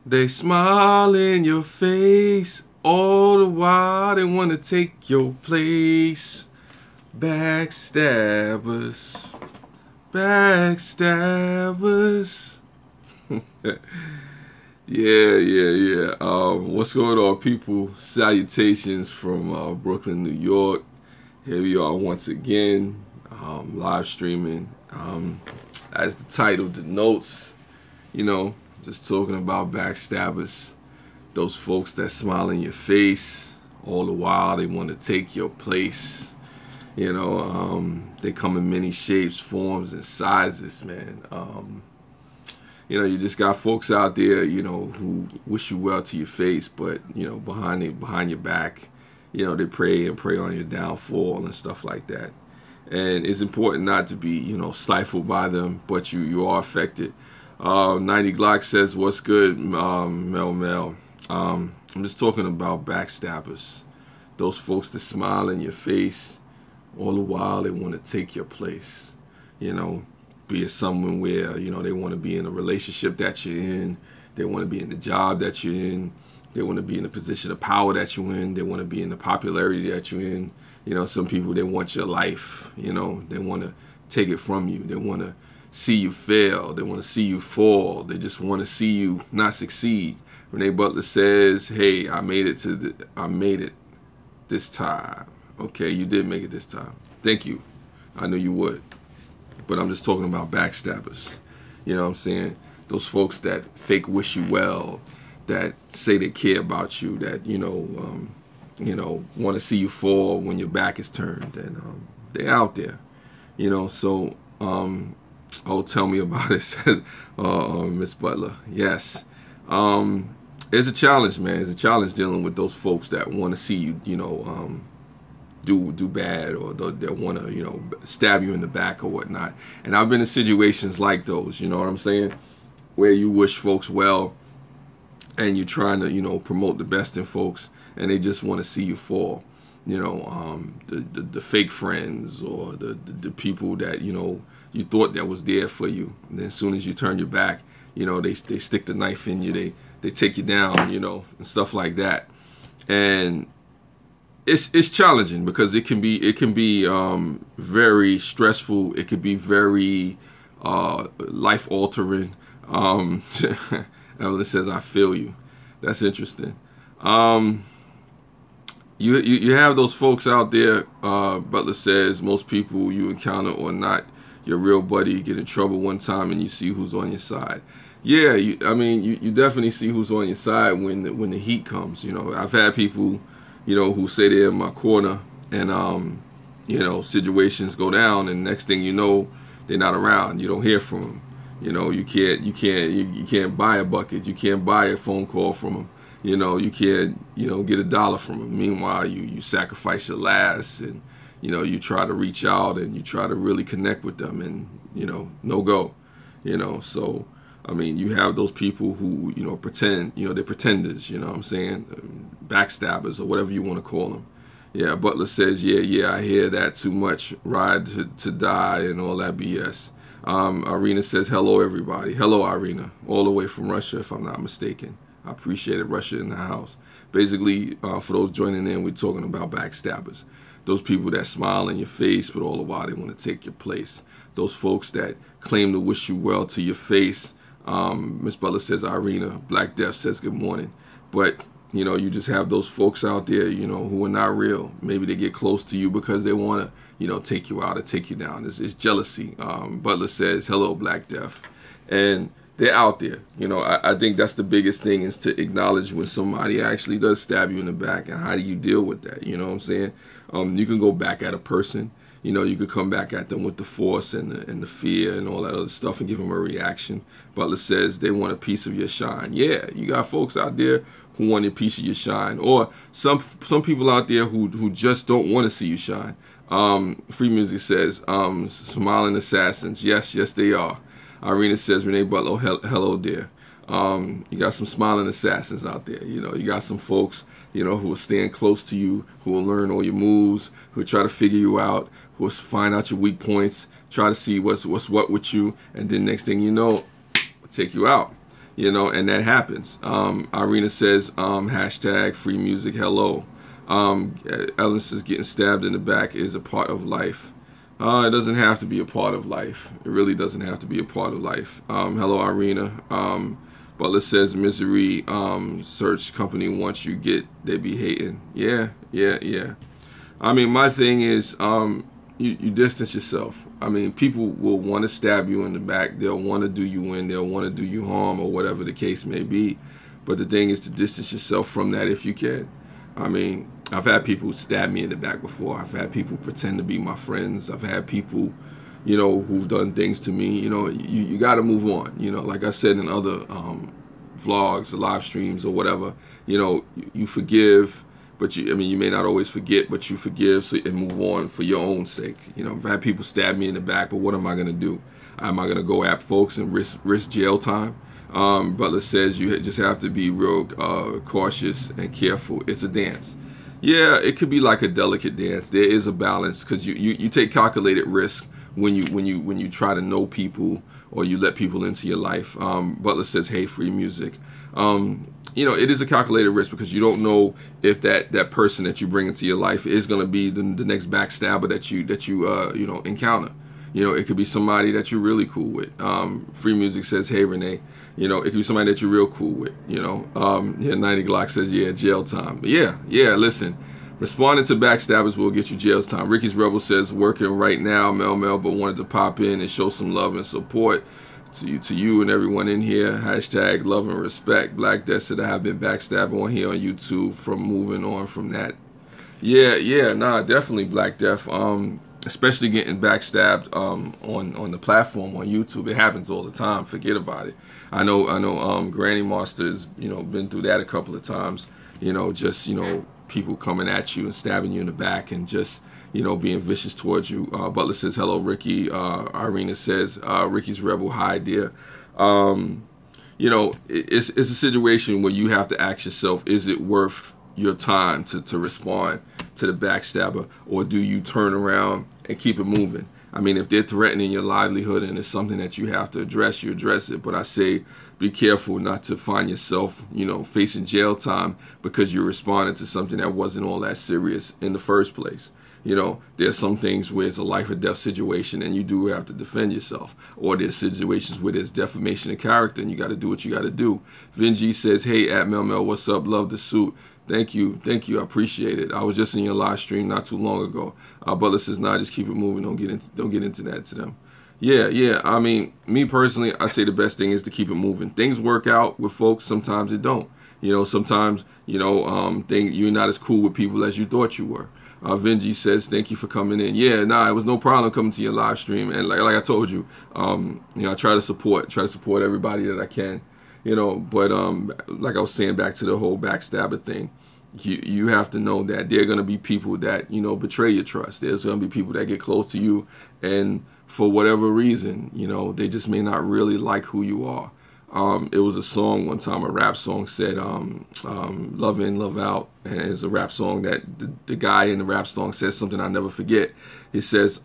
They smile in your face, all the while they want to take your place. Backstabbers, backstabbers. Yeah. What's going on, people? Salutations from Brooklyn, New York. Here we are once again, live streaming. As the title denotes, just talking about backstabbers, those folks that smile in your face all the while they want to take your place. They come in many shapes, forms, and sizes, man. You just got folks out there, who wish you well to your face, but behind your back, they pray on your downfall and stuff like that. And it's important not to be, stifled by them, but you are affected. 90 Glock says, "What's good, Mel?" I'm just talking about backstabbers, those folks that smile in your face all the while they want to take your place. Be it someone where they want to be in a relationship that you're in, they want to be in the job that you're in, they want to be in the position of power that you're in, they want to be in the popularity that you're in. Some people, they want your life. They want to take it from you. They want to see you fail. They want to see you fall. They just want to see you not succeed. Renee Butler says, "Hey, I made it this time." Okay, you did make it this time. Thank you. I knew you would. But I'm just talking about backstabbers. You know what I'm saying? Those folks that fake wish you well, that say they care about you, that want to see you fall when your back is turned, and they're out there. So tell me about it, says Miss Butler. Yes. It's a challenge, man. It's a challenge dealing with those folks that want to see you, do bad, or they'll want to, stab you in the back or whatnot. And I've been in situations like those, you know what I'm saying, where you wish folks well, and you're trying to, promote the best in folks, and they just want to see you fall. The fake friends, or the people that you thought that was there for you, and then as soon as you turn your back, they stick the knife in you, they take you down, and stuff like that. And it's challenging because it can be very stressful. It could be very life altering. Evelyn says, "I feel you." That's interesting. You have those folks out there. Butler says, "Most people you encounter or not your real buddy get in trouble one time, and you see who's on your side." Yeah, you definitely see who's on your side when the heat comes. I've had people, who say they're in my corner, and situations go down, and next thing you know, they're not around. You don't hear from them. You can't buy a bucket. You can't buy a phone call from them. You can't get $1 from them. Meanwhile, you sacrifice your last, and you try to reach out, and you try to really connect with them, and no go. So you have those people who pretend, they're pretenders. You know what I'm saying? Backstabbers, or whatever you want to call them. Yeah, Butler says, yeah, I hear that too much. Ride to die and all that BS. Irina says, "Hello, everybody." Hello, Irina, all the way from Russia, if I'm not mistaken. I appreciate it. Russia in the house. Basically, for those joining in, we're talking about backstabbers. Those people that smile in your face, but all the while they want to take your place. Those folks that claim to wish you well to your face. Miss Butler says, "Irina." Black Death says, "Good morning." But you just have those folks out there, who are not real. Maybe they get close to you because they want to, take you out or take you down. It's jealousy. Butler says, "Hello, Black Death." And they're out there. I think that's the biggest thing, is to acknowledge when somebody actually does stab you in the back, and how do you deal with that? You know what I'm saying? You can go back at a person. You could come back at them with the force and the fear and all that other stuff, and give them a reaction. Butler says they want a piece of your shine. Yeah, you got folks out there who want a piece of your shine, or some people out there who just don't want to see you shine. Free Music says, "Smiling assassins." Yes, they are. Irina says, "Renee Butler, hello there." You got some smiling assassins out there. You got some folks, who will stand close to you, who will learn all your moves, who will try to figure you out, who will find out your weak points, try to see what's what with you, and then next thing you know, take you out. you know, and that happens. Irina says, hashtag free music, hello. Ellen says, getting stabbed in the back is a part of life. It doesn't have to be a part of life. It really doesn't have to be a part of life. Hello, Irina. Butler says, misery search company once you get, they be hating. Yeah. I mean, my thing is, you distance yourself. I mean, people will want to stab you in the back. They'll want to do you in. They'll want to do you harm or whatever the case may be. But the thing is to distance yourself from that if you can. I mean, I've had people stab me in the back before. I've had people pretend to be my friends. I've had people, you know, who've done things to me. You know, you got to move on. You know, like I said in other vlogs or live streams or whatever, you know, you forgive. But you may not always forget, but you forgive and move on for your own sake. You know, I've had people stab me in the back, but what am I going to do? Am I going to go at folks and risk jail time? Butler says you just have to be real cautious and careful. It's a dance. Yeah, it could be like a delicate dance. There is a balance because you take calculated risk when you try to know people or you let people into your life. Butler says, hey, free music. You know, it is a calculated risk because you don't know if that person that you bring into your life is going to be the next backstabber that you know, encounter. You know, it could be somebody that you're really cool with. Free music says, hey, Renee. You know, it could be somebody that you're real cool with, you know. Yeah, 90 Glock says, yeah, jail time. But yeah, listen. Responding to backstabbers will get you jail time. Ricky's Rebel says, working right now, Mel, but wanted to pop in and show some love and support to you and everyone in here. Hashtag love and respect. Black Death said, I have been backstabbed on here on YouTube from moving on from that. Yeah, nah, definitely Black Death. Especially getting backstabbed on the platform on YouTube. It happens all the time. Forget about it. I know Granny Monster's, you know, been through that a couple of times. You know, just, you know, people coming at you and stabbing you in the back and just, you know, being vicious towards you. Butler says, hello, Ricky. Irina says, Ricky's Rebel, hi, dear. You know, it's a situation where you have to ask yourself, is it worth your time to respond to the backstabber, or do you turn around and keep it moving? I mean, if they're threatening your livelihood and it's something that you have to address, you address it. But I say be careful not to find yourself, you know, facing jail time because you responded to something that wasn't all that serious in the first place. You know, there's some things where it's a life or death situation and you do have to defend yourself. Or there's situations where there's defamation of character and you got to do what you got to do. Vinji says, hey, at Mel, what's up? Love the suit. Thank you. I appreciate it. I was just in your live stream not too long ago. Butler says, nah, just keep it moving. Don't get into that to them. Yeah. I mean, me personally, I say the best thing is to keep it moving. Things work out with folks. Sometimes it don't. You know, sometimes, you know, you're not as cool with people as you thought you were. Vinji says, thank you for coming in. Yeah, nah, it was no problem coming to your live stream. And like I told you, you know, I try to support everybody that I can. You know, but like I was saying, back to the whole backstabber thing, you have to know that there are going to be people that, you know, betray your trust. There's going to be people that get close to you and for whatever reason, you know, they just may not really like who you are. It was a song one time, a rap song said, love in, love out. And it's a rap song that the guy in the rap song says something I'll never forget. He says,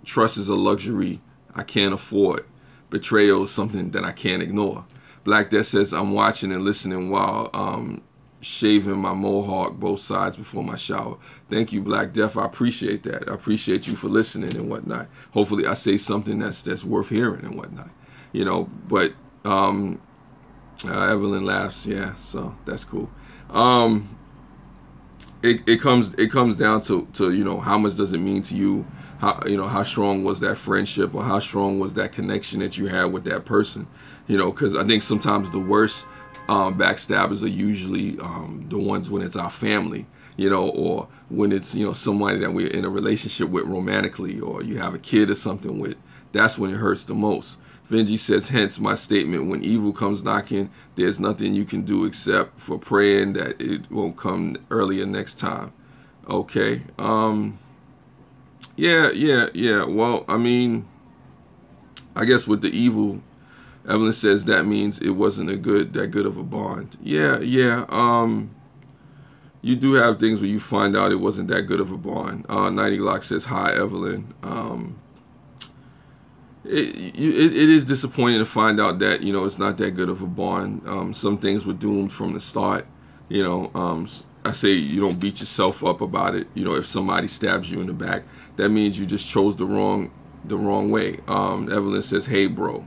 trust is a luxury I can't afford. Betrayal is something that I can't ignore. Black Death says, I'm watching and listening while shaving my mohawk both sides before my shower. Thank you, Black Death. I appreciate that. I appreciate you for listening and whatnot. Hopefully I say something that's worth hearing and whatnot. You know, but Evelyn laughs. Yeah, so that's cool. It comes down to, you know, how much does it mean to you? How strong was that friendship, or how strong was that connection that you had with that person? You know, because I think sometimes the worst backstabbers are usually the ones when it's our family, you know, or when it's, you know, somebody that we're in a relationship with romantically, or you have a kid or something with. That's when it hurts the most. Vinji says, hence my statement, when evil comes knocking, there's nothing you can do except for praying that it won't come earlier next time. Okay. Yeah. Well, I mean, I guess with the evil, Evelyn says that means it wasn't that good of a bond. Yeah. You do have things where you find out it wasn't that good of a bond. 90 Glock says, hi, Evelyn. it is disappointing to find out that, you know, it's not that good of a bond. Some things were doomed from the start. You know, I say you don't beat yourself up about it. You know, if somebody stabs you in the back, that means you just chose the wrong way. Evelyn says, "Hey, bro."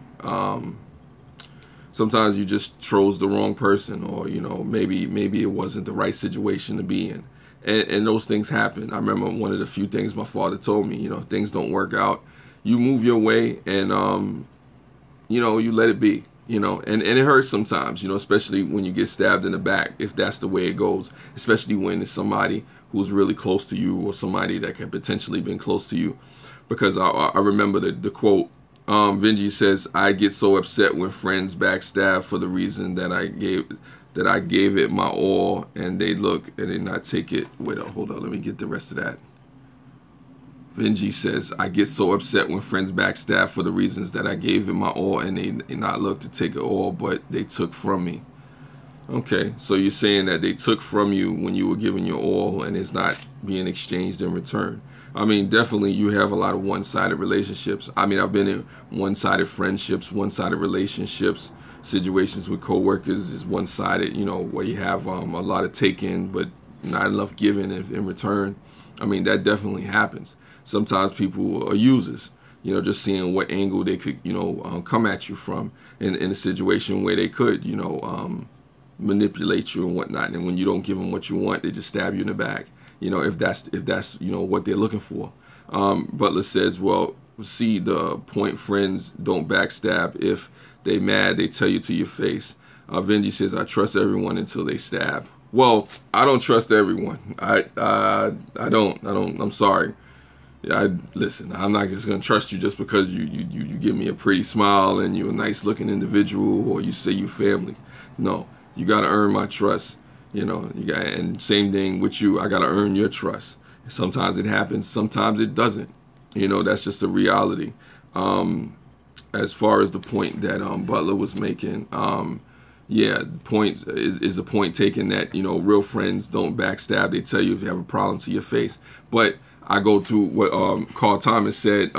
Sometimes you just chose the wrong person, or, you know, maybe it wasn't the right situation to be in, and those things happen. I remember one of the few things my father told me. You know, if things don't work out, you move your way, and you know, you let it be. You know, and it hurts sometimes, you know, especially when you get stabbed in the back, if that's the way it goes, especially when it's somebody who's really close to you, or somebody that can potentially been close to you. Because I remember the quote, Vinji says, "I get so upset when friends backstab for the reason that I gave it my all, and they look and they not take it." Wait, hold on, let me get the rest of that. Vinji says, "I get so upset when friends backstab for the reasons that I gave it my all, and they not look to take it all, but they took from me." Okay, so you're saying that they took from you when you were giving your all, and it's not being exchanged in return. I mean, definitely you have a lot of one-sided relationships. I mean, I've been in one-sided friendships, one-sided relationships. Situations with coworkers is one-sided, you know, where you have a lot of taking, but not enough giving in return. I mean, that definitely happens. Sometimes people are users, you know, just seeing what angle they could, you know, come at you from in a situation where they could, you know, manipulate you and whatnot. And when you don't give them what you want, they just stab you in the back. You know, if that's you know, what they're looking for. Butler says, "Well, see the point. Friends don't backstab. If they mad, they tell you to your face." Vinji says, "I trust everyone until they stab." Well, I don't trust everyone. I don't. I'm sorry. Yeah, listen, I'm not just gonna trust you just because you give me a pretty smile and you're a nice looking individual, or you say you family. No, you gotta earn my trust. You know, and same thing with you. I gotta earn your trust. Sometimes it happens, sometimes it doesn't. You know, that's just a reality. As far as the point that Butler was making, yeah, the point is a point taken that, you know, real friends don't backstab. They tell you if you have a problem to your face. But I go to what Carl Thomas said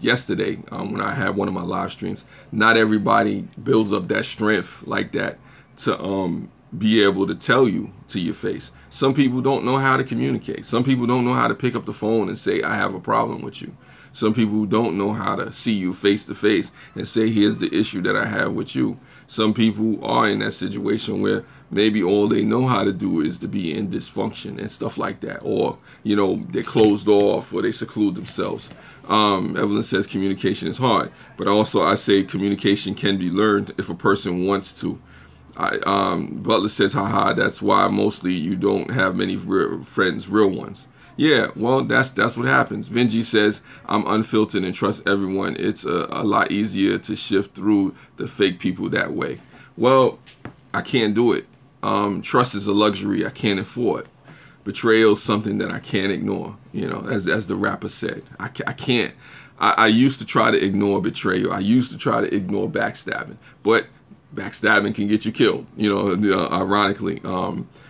yesterday when I had one of my live streams. Not everybody builds up that strength like that to be able to tell you to your face. Some people don't know how to communicate. Some people don't know how to pick up the phone and say, "I have a problem with you." Some people don't know how to see you face to face and say, "Here's the issue that I have with you." Some people are in that situation where maybe all they know how to do is to be in dysfunction and stuff like that. Or, you know, they're closed off or they seclude themselves. Evelyn says communication is hard. But also I say communication can be learned if a person wants to. Butler says, "Haha, that's why mostly you don't have many real friends, real ones." Yeah, well, that's what happens. Vinji says, "I'm unfiltered and trust everyone. It's a lot easier to shift through the fake people that way." Well, I can't do it. Trust is a luxury I can't afford. Betrayal is something that I can't ignore. You know, as the rapper said, I can't. I used to try to ignore betrayal. I used to try to ignore backstabbing, but backstabbing can get you killed. You know, ironically.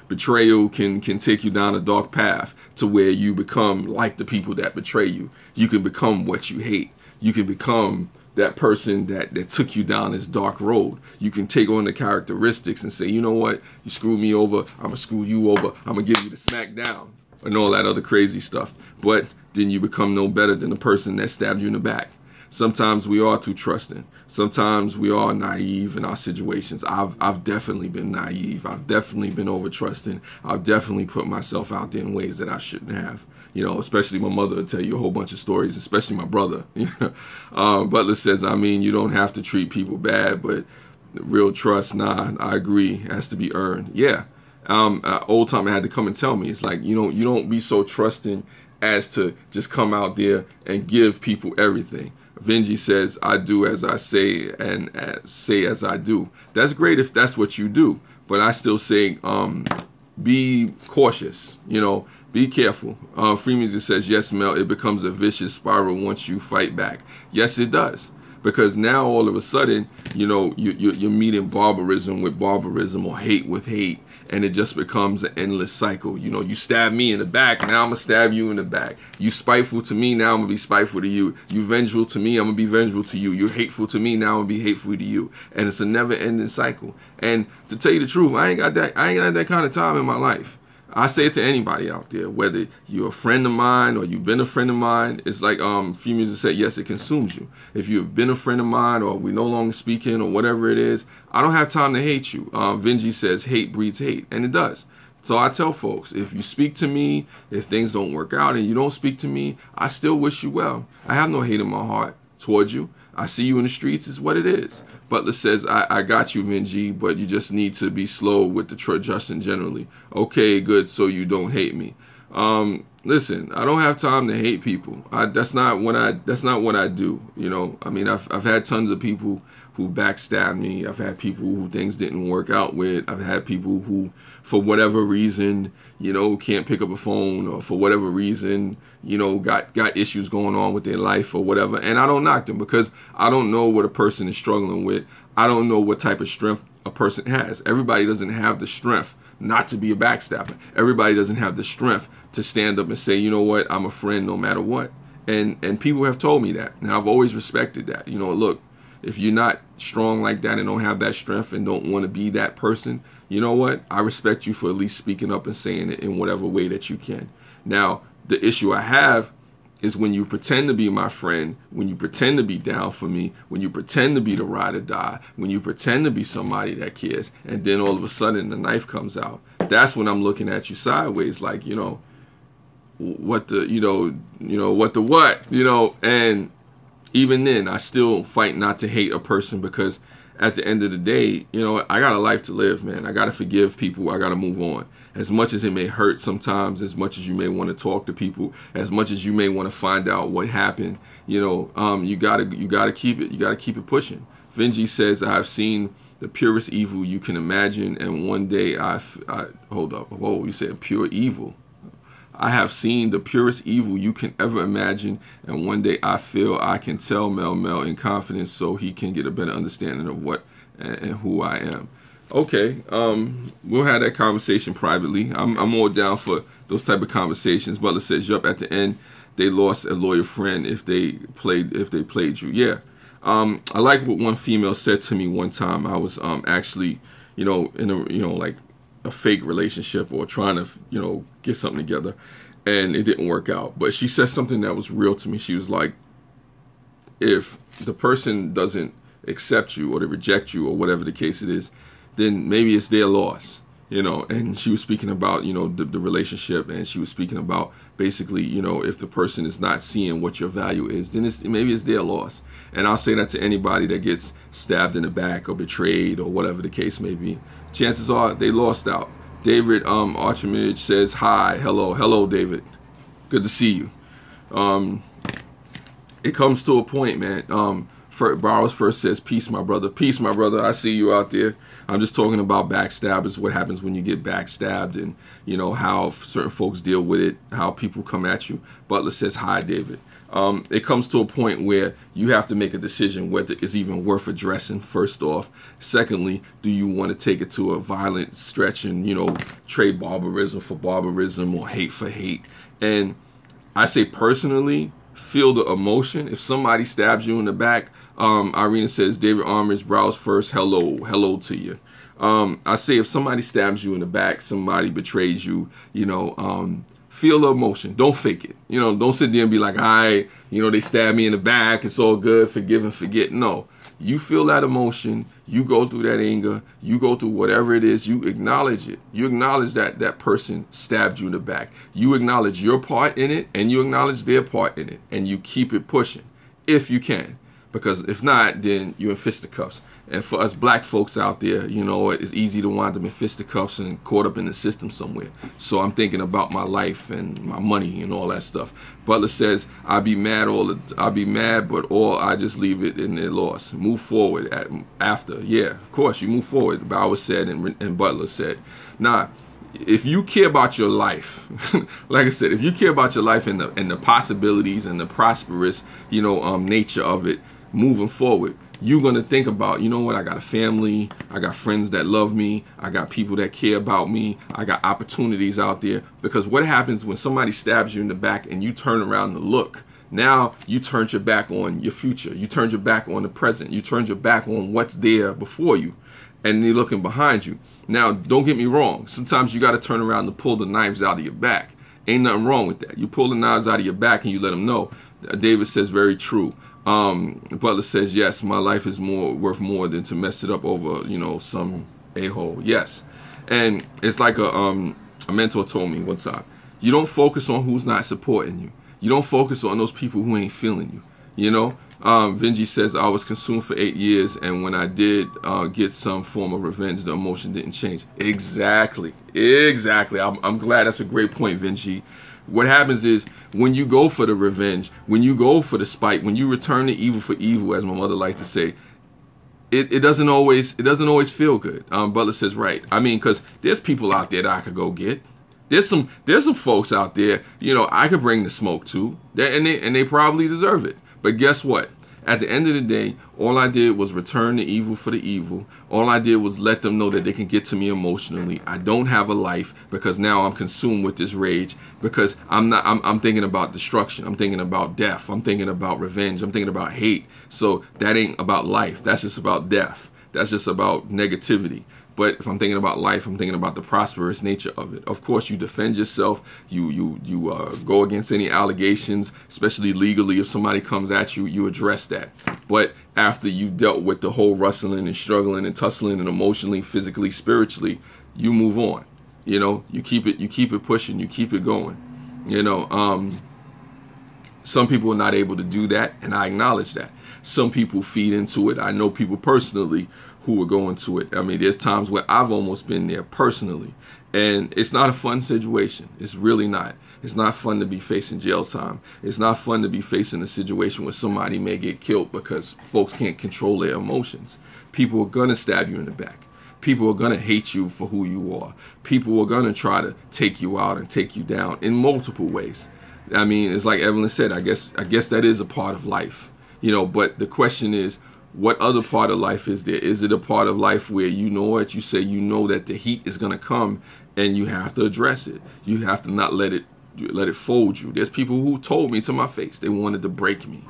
Betrayal can take you down a dark path to where you become like the people that betray you. You can become what you hate. You can become that person that took you down this dark road. You can take on the characteristics and say, "You know what? You screwed me over. I'm going to screw you over. I'm going to give you the smack down," and all that other crazy stuff. But then you become no better than the person that stabbed you in the back. Sometimes we are too trusting. Sometimes we are naive in our situations. I've definitely been naive. I've definitely been over trusting. I've definitely put myself out there in ways that I shouldn't have. You know, especially my mother will tell you a whole bunch of stories, especially my brother. Butler says, "I mean, you don't have to treat people bad, but real trust, nah, I agree, has to be earned." Yeah. Old timer had to come and tell me, it's like, you don't be so trusting as to just come out there and give people everything. Vinji says, "I do as I say and say as I do." That's great if that's what you do, but I still say be cautious, you know, be careful. Free Music says, "Yes, Mel, it becomes a vicious spiral once you fight back." Yes, it does. because now all of a sudden, you're meeting barbarism with barbarism or hate with hate, and it just becomes an endless cycle. You stab me in the back, now I'm gonna stab you in the back. You spiteful to me, now I'm gonna be spiteful to you. You vengeful to me, I'm gonna be vengeful to you. You're hateful to me, now I'm gonna be hateful to you. And it's a never-ending cycle. And to tell you the truth, I ain't got that kind of time in my life. I say it to anybody out there, whether you're a friend of mine or you've been a friend of mine. It's like Few Music said, yes, it consumes you. If you've been a friend of mine or we no longer speaking or whatever it is, I don't have time to hate you. Vinji says hate breeds hate, and it does. So I tell folks, if you speak to me, if things don't work out and you don't speak to me, I still wish you well. I have no hate in my heart towards you. I see you in the streets, is what it is. Butler says, I got you, Vinji, but you just need to be slow with the Justin generally. Okay, good, so you don't hate me. Listen, I don't have time to hate people. That's not what I do. I mean, I've had tons of people who backstabbed me. I've had people who things didn't work out with. I've had people who, for whatever reason, can't pick up a phone, or for whatever reason, got issues going on with their life or whatever. And I don't knock them, because I don't know what a person is struggling with. I don't know what type of strength a person has. Everybody doesn't have the strength not to be a backstabber. Everybody doesn't have the strength to stand up and say, you know what, I'm a friend no matter what. And people have told me that. And I've always respected that. Look, if you're not strong like that and don't have that strength and don't want to be that person, you know what? I respect you for at least speaking up and saying it in whatever way that you can. Now, the issue I have is when you pretend to be my friend, when you pretend to be down for me, when you pretend to be the ride or die, when you pretend to be somebody that cares, and then all of a sudden the knife comes out. That's when I'm looking at you sideways, like, what the what? And even then, I still fight not to hate a person, because at the end of the day, I got a life to live, man. I got to forgive people. I got to move on. As much as it may hurt sometimes, as much as you may want to talk to people, as much as you may want to find out what happened, you gotta keep it. You gotta keep it pushing. Vinji says, I've seen the purest evil you can imagine, and one day hold up. Whoa, you said pure evil. I have seen the purest evil you can ever imagine, and one day I feel I can tell Mel in confidence so he can get a better understanding of what and who I am. Okay, we'll have that conversation privately. I'm more down for those type of conversations. Butler says, yup, at the end, they lost a loyal friend if they played you. Yeah. I like what one female said to me one time. I was actually, in a, like a fake relationship or trying to, get something together, and it didn't work out. But she said something that was real to me. She was like, if the person doesn't accept you or they reject you or whatever the case it is, then maybe it's their loss, and she was speaking about, the relationship, and she was speaking about basically, if the person is not seeing what your value is, then maybe it's their loss. And I'll say that to anybody that gets stabbed in the back or betrayed or whatever the case may be. Chances are they lost out. David Archimage says, hi, hello, David. Good to see you. It comes to a point, man. Barrows first says, peace, my brother. Peace, my brother. I see you out there. I'm just talking about backstabbers, what happens when you get backstabbed, and, how certain folks deal with it, how people come at you. Butler says, hi, David. It comes to a point where you have to make a decision whether it's even worth addressing, first off. Secondly, do you want to take it to a violent stretch and, trade barbarism for barbarism or hate for hate? And I say personally, feel the emotion. If somebody stabs you in the back, Irina says, David Armage, browse first, hello to you. I say if somebody stabs you in the back, somebody betrays you, feel the emotion. Don't fake it. Don't sit there and be like, they stabbed me in the back, it's all good, forgive and forget. No, you feel that emotion, you go through that anger, you go through whatever it is, you acknowledge it. You acknowledge that that person stabbed you in the back. You acknowledge your part in it, and you acknowledge their part in it, and you keep it pushing, if you can. Because if not, then you're in fisticuffs. And for us black folks out there, it's easy to wind up in fisticuffs and caught up in the system somewhere. So I'm thinking about my life and my money and all that stuff. Butler says, I'll be mad, but I just leave it in their loss. Move forward after. Yeah, of course, you move forward. Bowers said and Butler said. Nah, if you care about your life, like I said, if you care about your life and the possibilities and the prosperous, nature of it, moving forward, you're going to think about, you know what, I got a family, I got friends that love me, I got people that care about me, I got opportunities out there. Because what happens when somebody stabs you in the back and you turn around to look? Now you turned your back on your future. You turned your back on the present. You turned your back on what's there before you, and you're looking behind you. Now, don't get me wrong. Sometimes you got to turn around to pull the knives out of your back. Ain't nothing wrong with that. You pull the knives out of your back and you let them know. David says, very true. Butler says, yes, my life is worth more than to mess it up over, some a-hole. Yes. And it's like a mentor told me one time, you don't focus on who's not supporting you. You don't focus on those people who ain't feeling you, Vinji says, I was consumed for 8 years, and when I did get some form of revenge, the emotion didn't change. Exactly. I'm glad. That's a great point, Vinji. What happens is, when you go for the revenge, when you go for the spite, when you return the evil for evil, as my mother liked to say, it doesn't always feel good. Butler says, right. I mean, because there's people out there that I could go get. There's some folks out there, I could bring the smoke to, and they probably deserve it. But guess what? At the end of the day, all I did was return the evil for the evil. All I did was let them know that they can get to me emotionally. I don't have a life because now I'm consumed with this rage, because I'm thinking about destruction. I'm thinking about death. I'm thinking about revenge. I'm thinking about hate. So that ain't about life. That's just about death. That's just about negativity. But if I'm thinking about life, I'm thinking about the prosperous nature of it. Of course, you defend yourself. You go against any allegations, especially legally. If somebody comes at you, you address that. But after you dealt with the whole wrestling and struggling and tussling and emotionally, physically, spiritually, you move on. You keep it pushing. You keep it going. Some people are not able to do that, and I acknowledge that. Some people feed into it. I know people personally who are going to it. I mean, there's times where I've almost been there personally, and it's not a fun situation. It's really not. It's not fun to be facing jail time. It's not fun to be facing a situation where somebody may get killed because folks can't control their emotions. People are gonna stab you in the back. People are gonna hate you for who you are. People are gonna try to take you out and take you down in multiple ways. I mean, it's like Evelyn said, I guess that is a part of life. But the question is, what other part of life is there? Is it a part of life where you say that the heat is going to come and you have to address it? You have to not let it fold you. There's people who told me to my face they wanted to break me,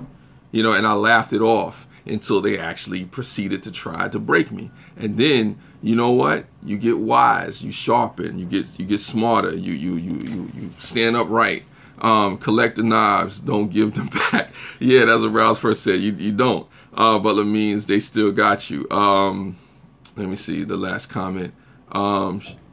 and I laughed it off until they actually proceeded to try to break me. And then, you know what? You get wise, you sharpen, you get smarter, you stand upright. Collect the knives, don't give them back. Yeah, that's what Rouse first said. You don't. Butler means they still got you. Let me see the last comment.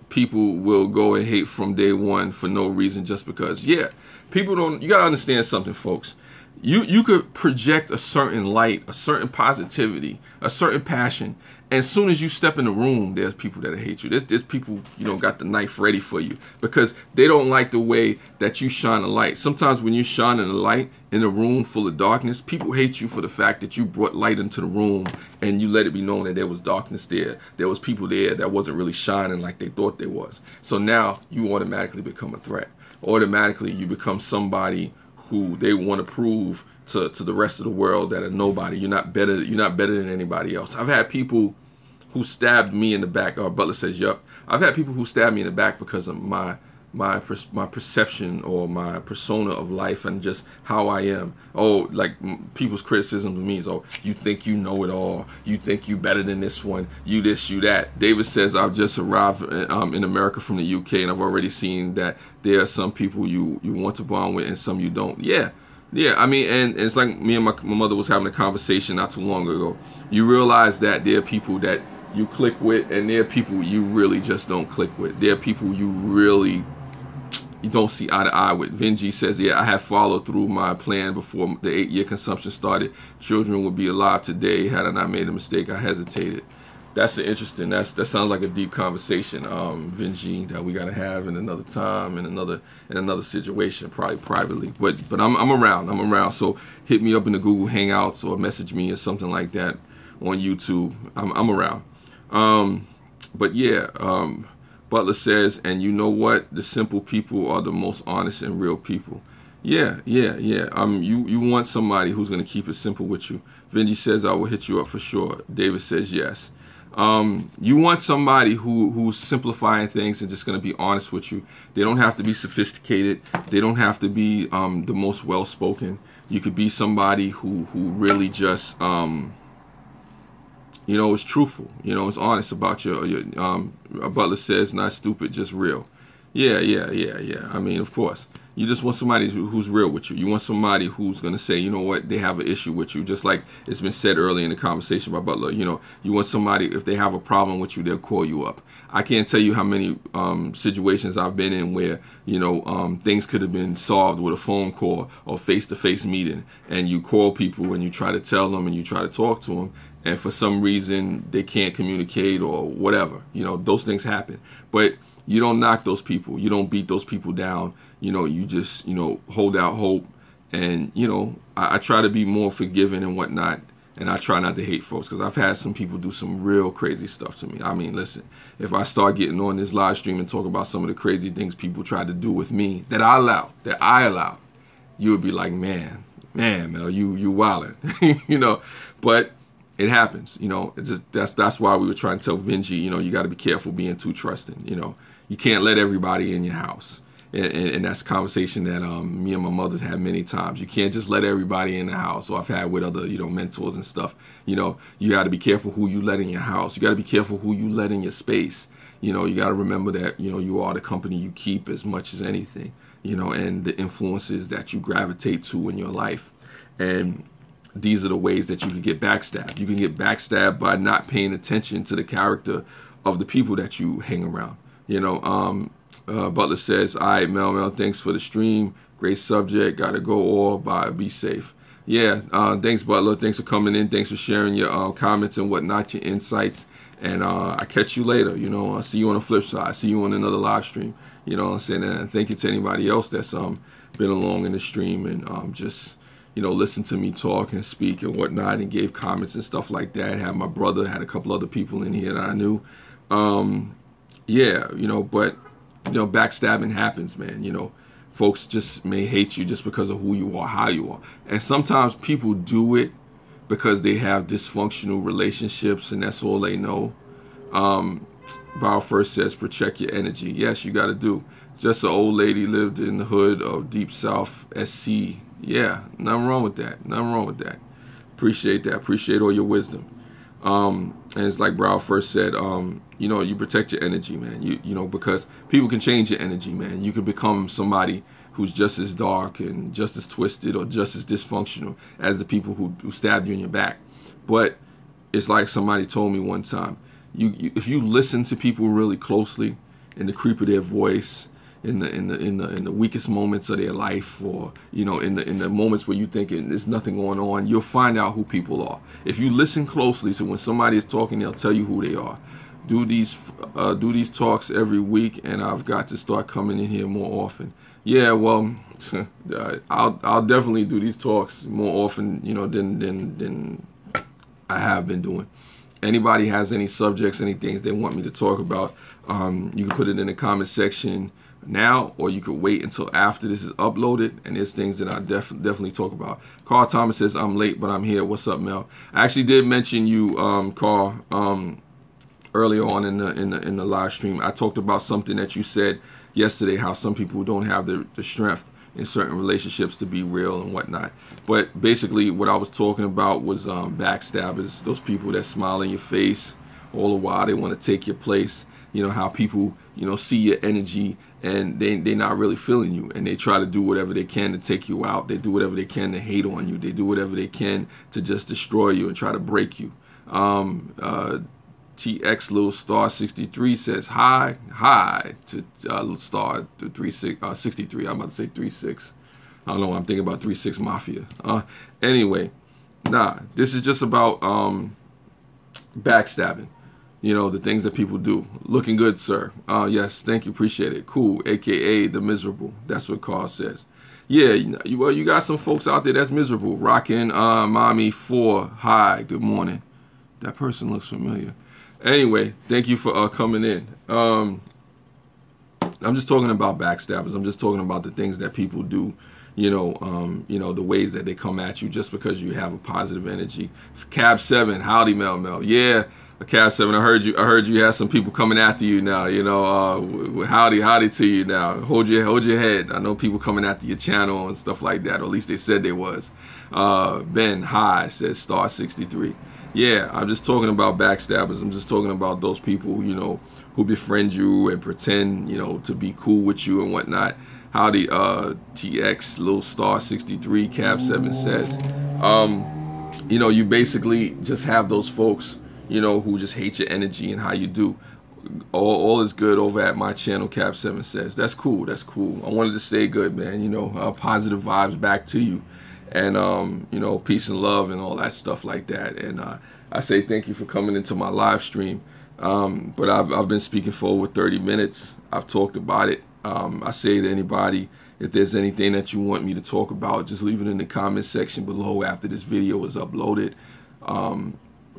People will go and hate from day one for no reason, just because. Yeah, people don't. You gotta understand something, folks. You could project a certain light, a certain positivity, a certain passion, and as soon as you step in the room, there's people that hate you. There's people, got the knife ready for you because they don't like the way that you shine a light. Sometimes when you shine in a light in a room full of darkness, people hate you for the fact that you brought light into the room and you let it be known that there was darkness there. There was people there that wasn't really shining like they thought there was. So now you automatically become a threat. Automatically you become somebody who they want to prove to the rest of the world that are nobody. You're not better than anybody else. I've had people who stabbed me in the back. Butler says, yup. I've had people who stabbed me in the back because of my perception or my persona of life and just how I am. Like people's criticism of me is, you think you know it all. You think you better than this one. You this, you that. David says, I've just arrived in America from the UK, and I've already seen that there are some people you want to bond with and some you don't. Yeah. I mean, and it's like me and my mother was having a conversation not too long ago. You realize that there are people that you click with, and there are people you really just don't click with. There are people you don't see eye to eye with. Vinji says, yeah, I have followed through my plan before the 8-year consumption started. Children would be alive today had I not made a mistake. I hesitated. That's interesting. That sounds like a deep conversation, Vinji, that we gotta have in another time, in another situation, probably privately. But I'm around. So hit me up in the Google Hangouts or message me or something like that on YouTube. I'm around. But yeah, Butler says, and you know what? The simple people are the most honest and real people. Yeah, yeah, yeah. You want somebody who's going to keep it simple with you. Vinji says, I will hit you up for sure. David says yes. You want somebody who's simplifying things and just going to be honest with you. They don't have to be sophisticated. They don't have to be the most well-spoken. You could be somebody who really just is truthful. Is honest about your Butler says, not stupid, just real. Yeah, yeah, yeah, yeah. I mean, of course. You just want somebody who's real with you. You want somebody who's going to say, you know what, they have an issue with you. Just like it's been said earlier in the conversation by Butler, you want somebody, if they have a problem with you, they'll call you up. I can't tell you how many situations I've been in where, things could have been solved with a phone call or face-to-face meeting. And you call people and you try to tell them and you try to talk to them. And for some reason, they can't communicate or whatever. Those things happen. But you don't knock those people. You don't beat those people down. You just, hold out hope. And, I try to be more forgiving and whatnot. And I try not to hate folks because I've had some people do some real crazy stuff to me. I mean, listen, if I start getting on this live stream and talk about some of the crazy things people tried to do with me that I allowed, you would be like, man, Mel, you wildin', But it happens, It's just, that's why we were trying to tell Vinji, you got to be careful being too trusting. You can't let everybody in your house. And that's a conversation that me and my mother had many times. You can't just let everybody in the house. Or I've had with other, mentors and stuff. You got to be careful who you let in your house. You got to be careful who you let in your space. You got to remember that, you are the company you keep as much as anything, and the influences that you gravitate to in your life. And these are the ways that you can get backstabbed. You can get backstabbed by not paying attention to the character of the people that you hang around. Butler says, all right, Mel, thanks for the stream. Great subject. Got to go all. Bye. Be safe. Yeah. Thanks, Butler. Thanks for coming in. Thanks for sharing your comments and whatnot, your insights. And I catch you later. I'll see you on the flip side. See you on another live stream. What I'm saying? And thank you to anybody else that's been along in the stream and just listen to me talk and speak and whatnot and gave comments and stuff like that. Had my brother, had a couple other people in here that I knew. But backstabbing happens, man. Folks just may hate you just because of who you are, how you are. And sometimes people do it because they have dysfunctional relationships and that's all they know. Bow first says, protect your energy. Yes, you got to do. Just an old lady lived in the hood of Deep South SC. Yeah, nothing wrong with that. Nothing wrong with that. Appreciate that. Appreciate all your wisdom. And it's like Brow first said, you protect your energy, man. Because people can change your energy, man. You can become somebody who's just as dark and just as twisted or just as dysfunctional as the people who stabbed you in your back. But it's like somebody told me one time, if you listen to people really closely in the creep of their voice, in the weakest moments of their life, or in the moments where you think there's nothing going on, you'll find out who people are. If you listen closely to when somebody is talking, they'll tell you who they are. Do these talks every week, and I've got to start coming in here more often. Yeah, well, I'll definitely do these talks more often, than I have been doing. Anybody has any subjects, any things they want me to talk about, you can put it in the comment section now, or you could wait until after this is uploaded, and there's things that I definitely talk about. Carl Thomas says, I'm late, but I'm here. What's up, Mel? I actually did mention you, Carl, earlier on in the live stream. I talked about something that you said yesterday, how some people don't have the strength in certain relationships to be real and whatnot. But basically what I was talking about was backstabbers, those people that smile in your face all the while. They want to take your place. How people, see your energy and they're not really feeling you, and they try to do whatever they can to take you out. They do whatever they can to hate on you. They do whatever they can to just destroy you and try to break you. TX Little Star 63 says hi to Little Star 63. I'm about to say 36. I don't know. I'm thinking about 36 Mafia. Anyway, this is just about backstabbing. The things that people do. Looking good, sir. Yes, thank you. Appreciate it. Cool. AKA the miserable. That's what Carl says. Yeah, you got some folks out there that's miserable. Rockin' Mommy 4. Hi, good morning. That person looks familiar. Anyway, thank you for coming in. I'm just talking about backstabbers. I'm just talking about the things that people do, the ways that they come at you just because you have a positive energy. Cab 7, howdy Mel. Yeah, Cab 7, I heard you had some people coming after you now. Howdy to you now. Hold your head. I know people coming after your channel and stuff like that, or at least they said they was. Ben High says star 63. Yeah, I'm just talking about backstabbers. I'm just talking about those people, who befriend you and pretend, to be cool with you and whatnot. Howdy, TX, little star 63, Cab 7 says. You basically just have those folks, who just hate your energy and how you do. All is good over at my channel, Cab 7 says. That's cool. I wanted to stay good, man. Positive vibes back to you. And, peace and love and all that stuff like that. And I say thank you for coming into my live stream. But I've been speaking for over 30 minutes. I've talked about it. I say to anybody, if there's anything that you want me to talk about, just leave it in the comment section below after this video is uploaded.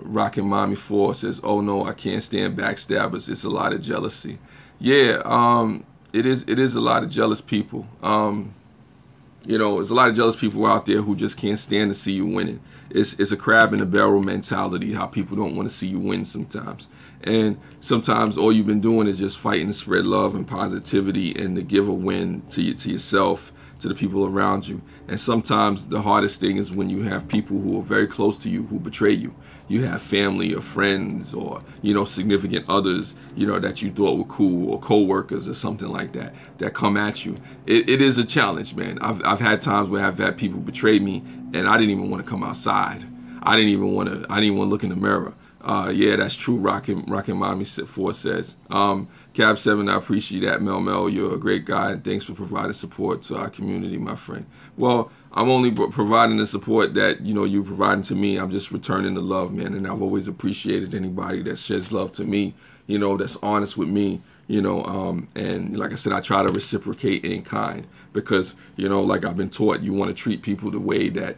Rockin' Mommy 4 says, oh no, I can't stand backstabbers. It's a lot of jealousy. Yeah, it is a lot of jealous people. There's a lot of jealous people out there who just can't stand to see you winning. It's a crab in a barrel mentality, how people don't want to see you win sometimes. And sometimes all you've been doing is just fighting to spread love and positivity and to give a win to yourself, to the people around you. And sometimes the hardest thing is when you have people who are very close to you who betray you. You have family or friends or, significant others, that you thought were cool, or co-workers or something like that come at you. It is a challenge, man. I've had times where I've had people betray me and I didn't even want to come outside. I didn't even want to look in the mirror. Yeah, that's true, Rockin' Mommy 4 says. Cab 7, I appreciate that. Mel, you're a great guy, and thanks for providing support to our community, my friend. Well, I'm only providing the support that, you're providing to me. I'm just returning the love, man, and I've always appreciated anybody that sheds love to me, that's honest with me, and like I said, I try to reciprocate in kind because, like I've been taught, you want to treat people the way that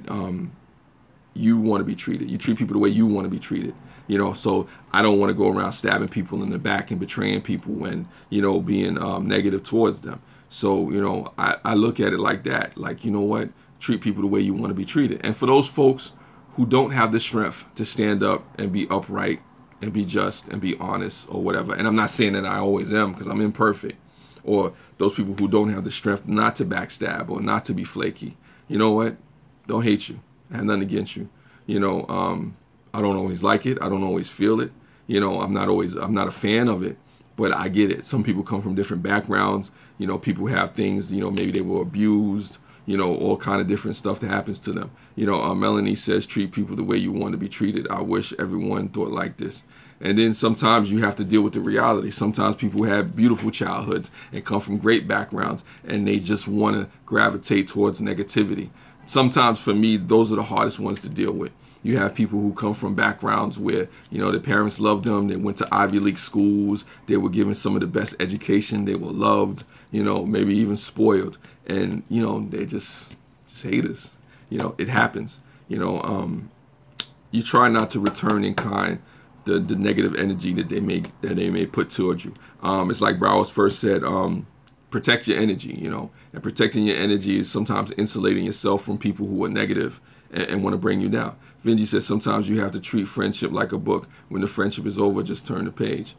you want to be treated. You treat people the way you want to be treated. So I don't want to go around stabbing people in the back and betraying people and, being negative towards them. So, I look at it like that. Like, what? Treat people the way you want to be treated. And for those folks who don't have the strength to stand up and be upright and be just and be honest or whatever. And I'm not saying that I always am because I'm imperfect. Or those people who don't have the strength not to backstab or not to be flaky. You know what? Don't hate you. I have nothing against you. I don't always like it. I don't always feel it. I'm not a fan of it, but I get it. Some people come from different backgrounds. People have things, maybe they were abused, all kind of different stuff that happens to them. Melanie says, treat people the way you want to be treated. I wish everyone thought like this. And then sometimes you have to deal with the reality. Sometimes people have beautiful childhoods and come from great backgrounds and they just want to gravitate towards negativity. Sometimes for me, those are the hardest ones to deal with. You have people who come from backgrounds where, their parents loved them. They went to Ivy League schools. They were given some of the best education. They were loved, maybe even spoiled. And, they just haters. It happens. You try not to return in kind the negative energy that they may put towards you. It's like Browers first said, protect your energy, and protecting your energy is sometimes insulating yourself from people who are negative and want to bring you down. Vinji says sometimes you have to treat friendship like a book. When the friendship is over, just turn the page.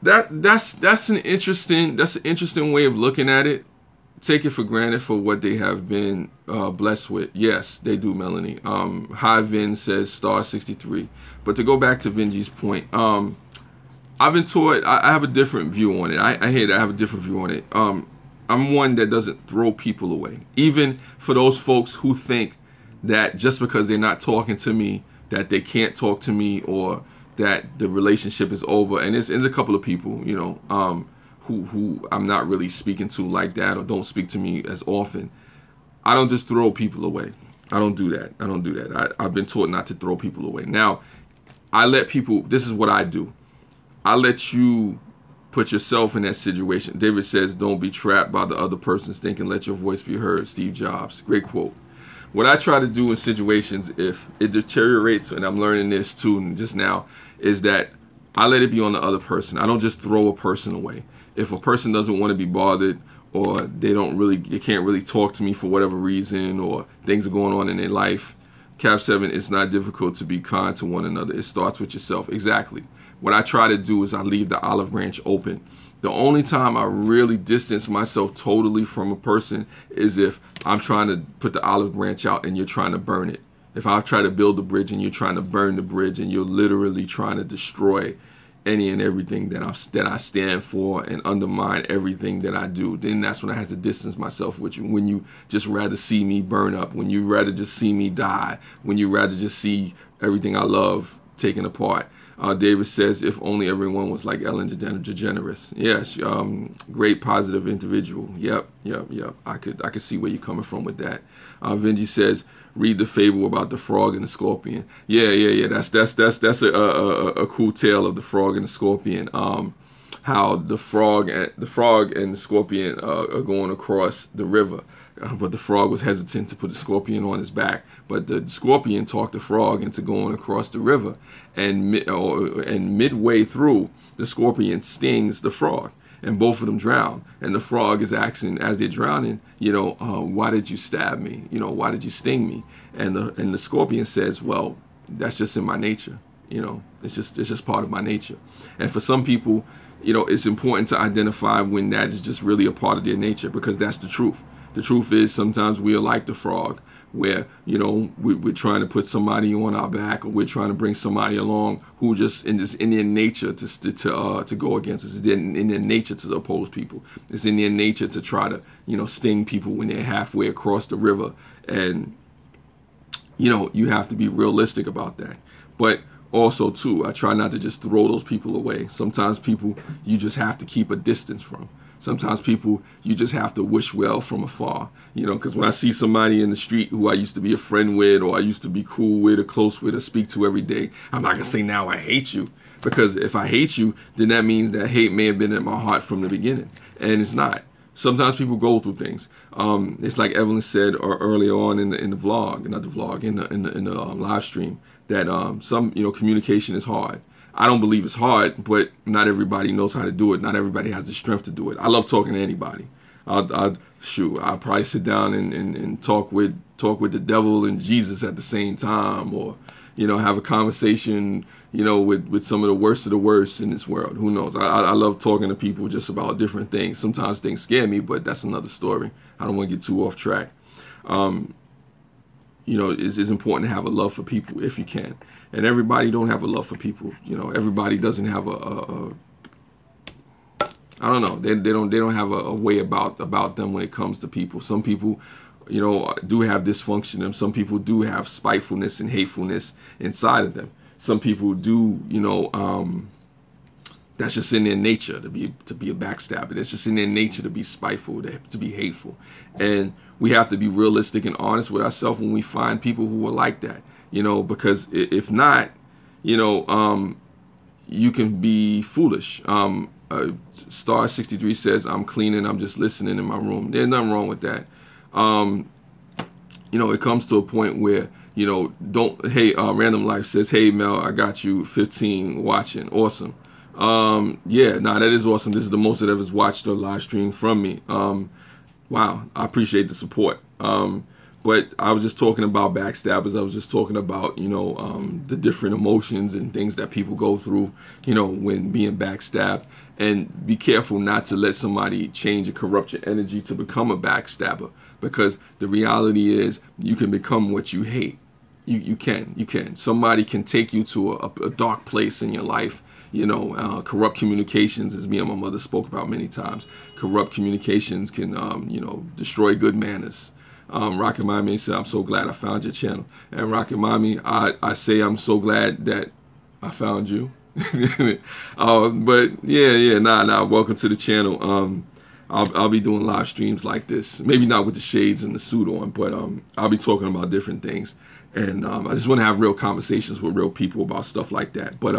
That's an interesting way of looking at it. Take it for granted for what they have been blessed with. Yes, they do, Melanie. Hi Vin says star 63. But to go back to Vinji's point, I've been taught, I have a different view on it. I hate it. I have a different view on it. I'm one that doesn't throw people away. Even for those folks who think that just because they're not talking to me, that they can't talk to me or that the relationship is over. And there's a couple of people, who I'm not really speaking to like that or don't speak to me as often. I don't just throw people away. I don't do that. I've been taught not to throw people away. Now, I let people, this is what I do. I let you put yourself in that situation. David says, don't be trapped by the other person's thinking, let your voice be heard. Steve Jobs. Great quote. What I try to do in situations, if it deteriorates, and I'm learning this too just now, is that I let it be on the other person. I don't just throw a person away. If a person doesn't want to be bothered or they can't really talk to me for whatever reason, or things are going on in their life. Cap 7, it's not difficult to be kind to one another. It starts with yourself. Exactly. What I try to do is I leave the olive branch open. The only time I really distance myself totally from a person is if I'm trying to put the olive branch out and you're trying to burn it. If I try to build a bridge and you're trying to burn the bridge and you're literally trying to destroy any and everything that I stand for and undermine everything that I do, then that's when I have to distance myself with you. When you just rather see me burn up, when you rather just see me die, when you rather just see everything I love taken apart. David says, if only everyone was like Ellen DeGeneres. Yes, great positive individual. Yep. I could see where you're coming from with that. Vinji says, read the fable about the frog and the scorpion. Yeah. That's a cool tale of the frog and the scorpion. How the frog and the scorpion are going across the river. But the frog was hesitant to put the scorpion on his back. But the scorpion talked the frog into going across the river. And midway through, the scorpion stings the frog. And both of them drown. And the frog is asking, as they're drowning, why did you stab me? Why did you sting me? And the scorpion says, well, that's just in my nature. It's just part of my nature. And for some people, it's important to identify when that is just really a part of their nature, because that's the truth. The truth is sometimes we are like the frog, where, we're trying to put somebody on our back, or we're trying to bring somebody along who just in their nature to go against us. It's in their nature to oppose people. It's in their nature to try to, sting people when they're halfway across the river. And, you have to be realistic about that. But also, too, I try not to just throw those people away. Sometimes people you just have to keep a distance from. Sometimes people you just have to wish well from afar, because when I see somebody in the street who I used to be a friend with, or I used to be cool with or close with or speak to every day, I'm not going to say now I hate you, because if I hate you, then that means that hate may have been in my heart from the beginning, and it's not. Sometimes people go through things. It's like Evelyn said earlier on in the vlog, not the vlog, in the live stream, that some communication is hard. I don't believe it's hard, but not everybody knows how to do it. Not everybody has the strength to do it. I love talking to anybody. I'll probably sit down and talk with the devil and Jesus at the same time, or have a conversation with some of the worst in this world. Who knows? I love talking to people just about different things. Sometimes things scare me, but that's another story. I don't want to get too off track. It's important to have a love for people if you can. And everybody don't have a love for people. Everybody doesn't have I don't know. They don't have a way about them when it comes to people. Some people, do have dysfunction in them. Some people do have spitefulness and hatefulness inside of them. Some people do, that's just in their nature to be a backstabber. It's just in their nature to be spiteful, to be hateful. And we have to be realistic and honest with ourselves when we find people who are like that. Because if not, you can be foolish. Star 63 says, I'm cleaning, I'm just listening in my room. There's nothing wrong with that. It comes to a point where, Random Life says, hey, Mel, I got you 15 watching. Awesome. That is awesome. This is the most that ever watched a live stream from me. Wow, I appreciate the support. But I was just talking about backstabbers. I was just talking about, the different emotions and things that people go through, when being backstabbed. And be careful not to let somebody change or corrupt your energy to become a backstabber. Because the reality is you can become what you hate. You can. Somebody can take you to a dark place in your life. Corrupt communications, as me and my mother spoke about many times. Corrupt communications can, destroy good manners. Rocket Mommy said, I'm so glad I found your channel. And Rocket Mommy, I say I'm so glad that I found you. But welcome to the channel. I'll be doing live streams like this. Maybe not with the shades and the suit on, but I'll be talking about different things. And I just want to have real conversations with real people about stuff like that. But,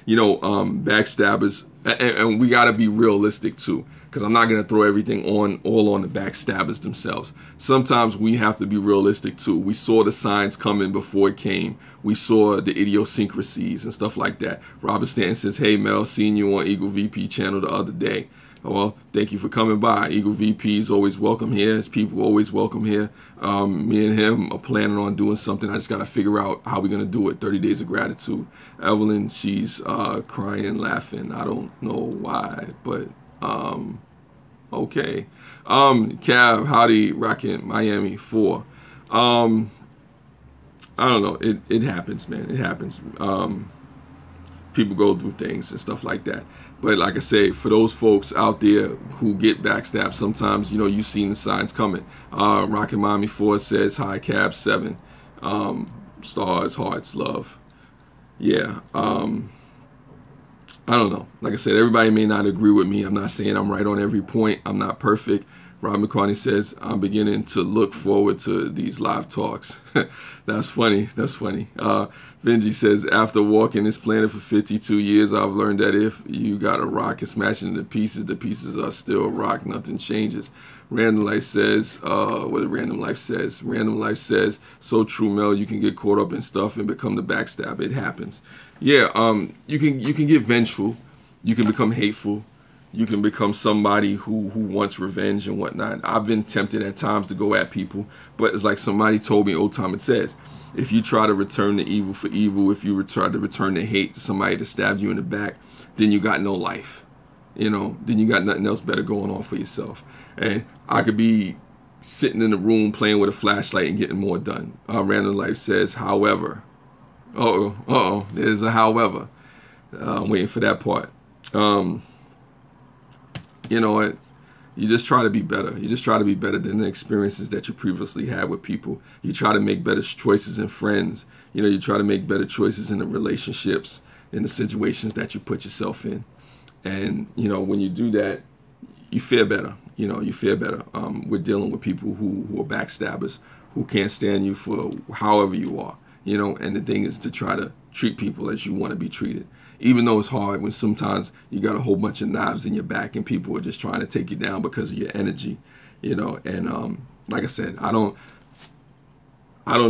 backstabbers, and we got to be realistic too, because I'm not going to throw everything all on the backstabbers themselves. Sometimes we have to be realistic too. We saw the signs coming before it came. We saw the idiosyncrasies and stuff like that. Robert Stanton says, hey, Mel, seen you on Eagle VP channel the other day. Well, thank you for coming by. Eagle VP is always welcome here. His people always welcome here. Me and him are planning on doing something. I just got to figure out how we're going to do it. 30 Days of Gratitude. Evelyn, she's crying, laughing. I don't know why, but okay. Cav, howdy, rocking Miami 4. I don't know. It happens, man. It happens. People go through things and stuff like that. But like I say, for those folks out there who get backstabbed, sometimes, you know, you've seen the signs coming. Rockin' Mommy 4 says, hi, Cab 7. Stars, hearts, love. Yeah. I don't know. Like I said, everybody may not agree with me. I'm not saying I'm right on every point. I'm not perfect. Rob McCartney says, I'm beginning to look forward to these live talks. That's funny. That's funny. Benji says, after walking this planet for 52 years, I've learned that if you got a rock and smash it into pieces, the pieces are still rock. Nothing changes. Random Life says, what did Random Life says? Random Life says, so true, Mel, you can get caught up in stuff and become the backstab. It happens. Yeah, you can get vengeful. You can become hateful. You can become somebody who wants revenge and whatnot. I've been tempted at times to go at people, but it's like somebody told me, old time it says, if you try to return the evil for evil, if you try to return the hate to somebody that stabbed you in the back, then you got no life. You know, then you got nothing else better going on for yourself. And I could be sitting in the room playing with a flashlight and getting more done. Random Life says, however. There's a however. I'm waiting for that part. You know what? You just try to be better. You just try to be better than the experiences that you previously had with people. You try to make better choices in friends. You know, you try to make better choices in the relationships, in the situations that you put yourself in. And, you know, when you do that, you fare better. You know, you fare better. We're dealing with people who are backstabbers, who can't stand you for however you are. You know, and the thing is to try to treat people as you want to be treated. Even though it's hard when sometimes you got a whole bunch of knives in your back and people are just trying to take you down because of your energy, you know. And like I said, I don't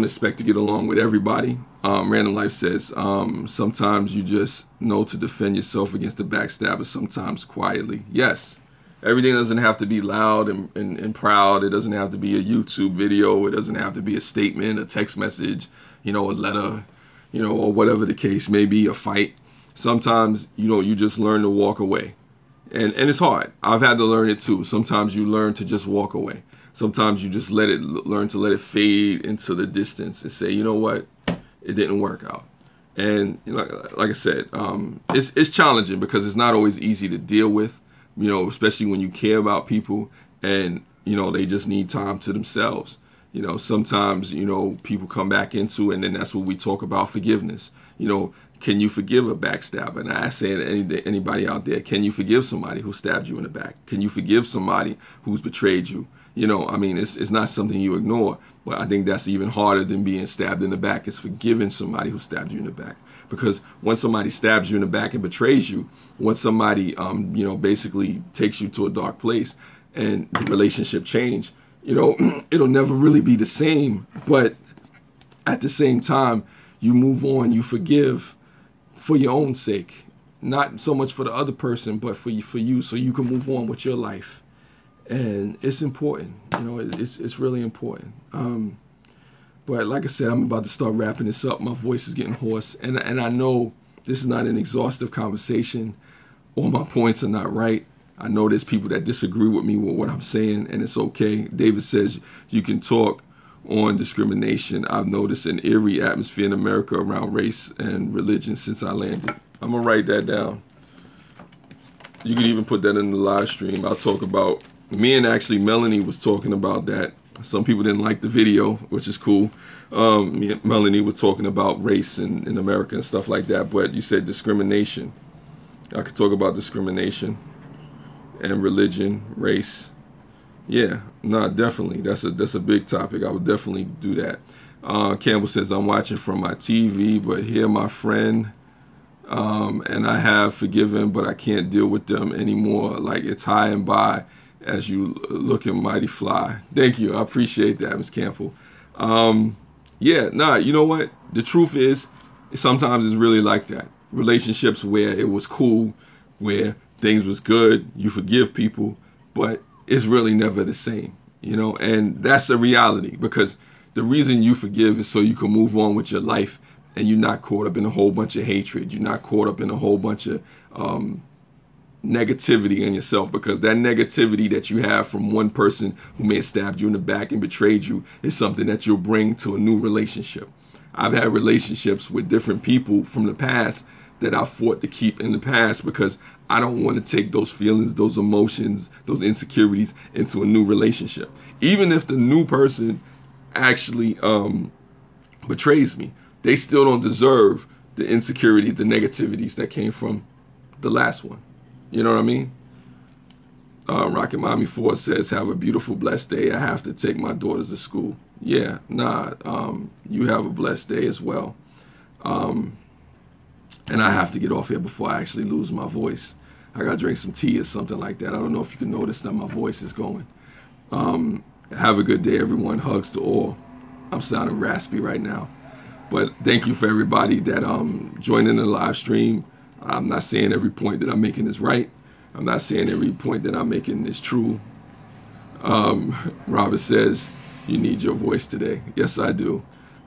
expect to get along with everybody. Random Life says, sometimes you just know to defend yourself against the backstabber, sometimes quietly. Yes, everything doesn't have to be loud and proud. It doesn't have to be a YouTube video. It doesn't have to be a statement, a text message, you know, a letter, you know, or whatever the case may be, a fight. Sometimes, you know, you just learn to walk away. And it's hard. I've had to learn it too. Sometimes you learn to just walk away. Sometimes you just learn to let it fade into the distance and say, you know what, it didn't work out. And you know, like I said, it's challenging because it's not always easy to deal with, you know, especially when you care about people and, you know, they just need time to themselves. You know, sometimes, you know, people come back into it, and then that's what we talk about, forgiveness. You know, can you forgive a backstabber? And I say to anybody out there, can you forgive somebody who stabbed you in the back? Can you forgive somebody who's betrayed you? You know, I mean, it's not something you ignore, but I think that's even harder than being stabbed in the back, is forgiving somebody who stabbed you in the back. Because once somebody stabs you in the back and betrays you, once somebody, you know, basically takes you to a dark place and the relationship change, you know, it'll never really be the same. But at the same time, you move on, you forgive for your own sake, not so much for the other person, but for you, so you can move on with your life. And it's important, you know, it's really important. But like I said, I'm about to start wrapping this up. My voice is getting hoarse, and I know this is not an exhaustive conversation. All my points are not right. I know there's people that disagree with me with what I'm saying, and it's okay. David says you can talk on discrimination. I've noticed an eerie atmosphere in America around race and religion since I landed. I'm gonna write that down. You can even put that in the live stream. I'll talk about, me and actually Melanie was talking about that. Some people didn't like the video, which is cool. Me and Melanie was talking about race in America and stuff like that, but you said discrimination. I could talk about discrimination and religion, race. Yeah, no, definitely. That's a big topic. I would definitely do that. Campbell says, I'm watching from my TV, but here my friend, and I have forgiven, but I can't deal with them anymore. Like it's high and by as you looking mighty fly. Thank you. I appreciate that, Ms. Campbell. Yeah, nah, you know what? The truth is, sometimes it's really like that. Relationships where it was cool, where things was good, you forgive people, but it's really never the same, you know. And that's a reality, because the reason you forgive is so you can move on with your life, and you're not caught up in a whole bunch of hatred. You're not caught up in a whole bunch of negativity in yourself, because that negativity that you have from one person who may have stabbed you in the back and betrayed you is something that you'll bring to a new relationship. I've had relationships with different people from the past that I fought to keep in the past, because I don't want to take those feelings, those emotions, those insecurities into a new relationship. Even if the new person actually betrays me, they still don't deserve the insecurities, the negativities that came from the last one. You know what I mean? Rocket Mommy 4 says, have a beautiful, blessed day. I have to take my daughters to school. Yeah, nah, you have a blessed day as well. And I have to get off here before I actually lose my voice. I gotta drink some tea or something like that. I don't know if you can notice that my voice is going. Have a good day, everyone. Hugs to all. I'm sounding raspy right now. But thank you for everybody that joined in the live stream. I'm not saying every point that I'm making is right. I'm not saying every point that I'm making is true. Robert says, you need your voice today. Yes, I do.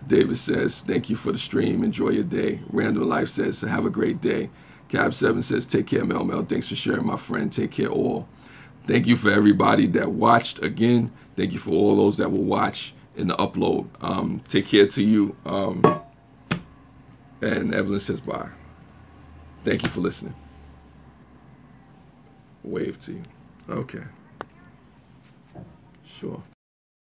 David says, thank you for the stream. Enjoy your day. Randall Life says, have a great day. Cab7 says, take care, Mel Mel. Thanks for sharing, my friend. Take care, all. Thank you for everybody that watched. Again, thank you for all those that will watch in the upload. Take care to you. And Evelyn says, bye. Thank you for listening. Wave to you. Okay. Sure.